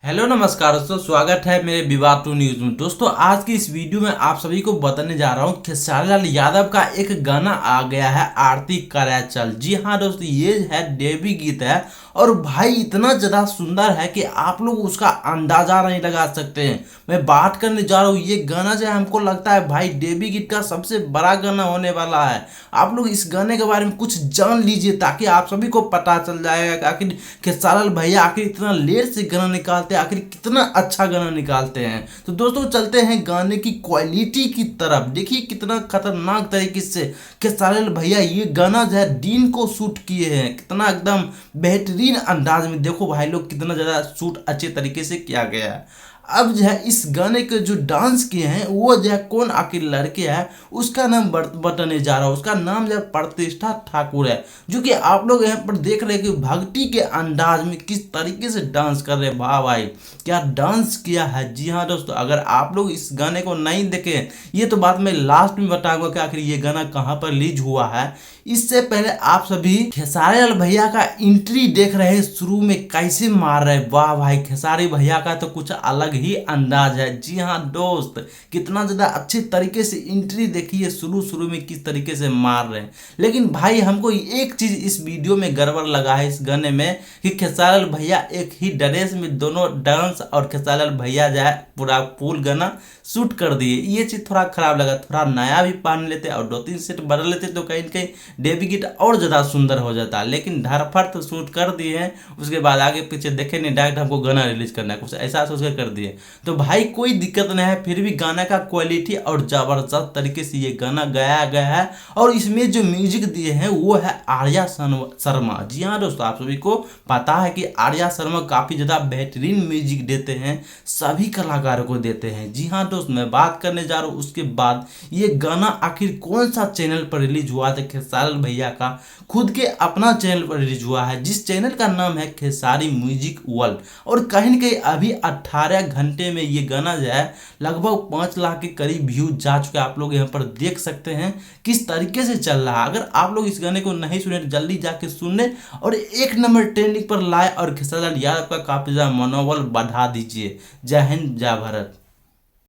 Hello नमस्कार दोस्तों, स्वागत है मेरे विवाद टू न्यूज में। दोस्तों आज की इस वीडियो में आप सभी को बताने जा रहा हूँ खेसारी लाल यादव का एक गाना आ गया है, आरती करा चल। जी हाँ दोस्तों, ये है डेब्यू गीत है और भाई इतना ज़्यादा सुंदर है कि आप लोग उसका अंदाजा नहीं लगा सकते हैं। मैं बात करने जा रहा हूँ, ये गाना जो है हमको लगता है भाई डेब्यू गीत का सबसे बड़ा गाना होने वाला है। आप लोग इस गाने के बारे में कुछ जान लीजिए ताकि आप सभी को पता चल जाएगा कि आखिर खेसारी लाल भैया आखिर इतना लेट से गाना निकालते हैं, आखिर कितना अच्छा गाना निकालते हैं। तो दोस्तों चलते हैं गाने की क्वालिटी की तरफ। देखिए कितना खतरनाक तरीके से खेसारी लाल भैया ये गाना जो है दिन को शूट किए हैं, कितना एकदम बेहतरीन अंदाज में। देखो भाई लोग कितना ज़्यादा शूट अच्छे तरीके से किया गया है। अब जो है इस गाने के जो डांस किए हैं वो जो है कौन आखिर लड़के है उसका नाम बताने जा रहा हूँ। उसका नाम जो है प्रतिष्ठा ठाकुर है, जो कि आप लोग यहाँ पर देख रहे हैं कि भक्ति के अंदाज में किस तरीके से डांस कर रहे हैं। वाह भाई क्या डांस किया है। जी हाँ दोस्तों, अगर आप लोग इस गाने को नहीं देखे, ये तो बात मैं लास्ट में बताऊंगा कि आखिर ये गाना कहाँ पर रिलीज हुआ है। इससे पहले आप सभी खेसारी लाल भैया का एंट्री देख रहे हैं, शुरू में कैसे मार रहे हैं। वाह भाई खेसारी भैया का तो कुछ अलग ही अंदाज है। जी हाँ दोस्त, कितना ज़्यादा अच्छे तरीके से एंट्री देखिए, शुरू शुरू में किस तरीके से मार रहे हैं। लेकिन भाई हमको एक चीज़ इस वीडियो में गड़बड़ लगा है इस गाने में कि खेसारी लाल भैया एक ही ड्रेस में दोनों डांस और खेसारी लाल भैया जो है पूरा फुल गाना शूट कर दिए। ये चीज़ थोड़ा खराब लगा। थोड़ा नया भी पहन लेते और 2-3 सेट बदल लेते तो कहीं कहीं डेब्यू गीत और ज़्यादा सुंदर हो जाता। लेकिन धरफड़ तो शूट कर दिए हैं, उसके बाद आगे पीछे देखे नहीं, डायरेक्ट हमको गाना रिलीज करना है, कुछ ऐसा सोच कर कर दिए। तो भाई कोई दिक्कत नहीं है, फिर भी गाना का क्वालिटी और ज़बरदस्त तरीके से ये गाना गाया गया है। और इसमें जो म्यूजिक दिए हैं वो है आर्या शर्मा। जी हाँ दोस्तों, आप सभी को पता है कि आर्या शर्मा काफ़ी ज़्यादा बेहतरीन म्यूजिक देते हैं, सभी कलाकारों को देते हैं। जी हाँ दोस्त, मैं बात करने जा रहा हूँ उसके बाद ये गाना आखिर कौन सा चैनल पर रिलीज हुआ था। खेसारी लाल भैया का खुद के अपना चैनल पर रिलीज हुआ है, जिस चैनल का नाम है खेसारी म्यूजिक वर्ल्ड। और कहीं न कहीं अभी 18 घंटे में ये गाना जो है लगभग 5 लाख के करीब व्यूज जा चुके हैं। आप लोग यहाँ पर देख सकते हैं किस तरीके से चल रहा है। अगर आप लोग इस गाने को नहीं सुने तो जल्दी जाके सुन लें और 1 नंबर ट्रेंडिंग पर लाए और खेसारी लाल यादव का काफी ज्यादा मनोबल बढ़ा दीजिए। जय हिंद, जय भारत।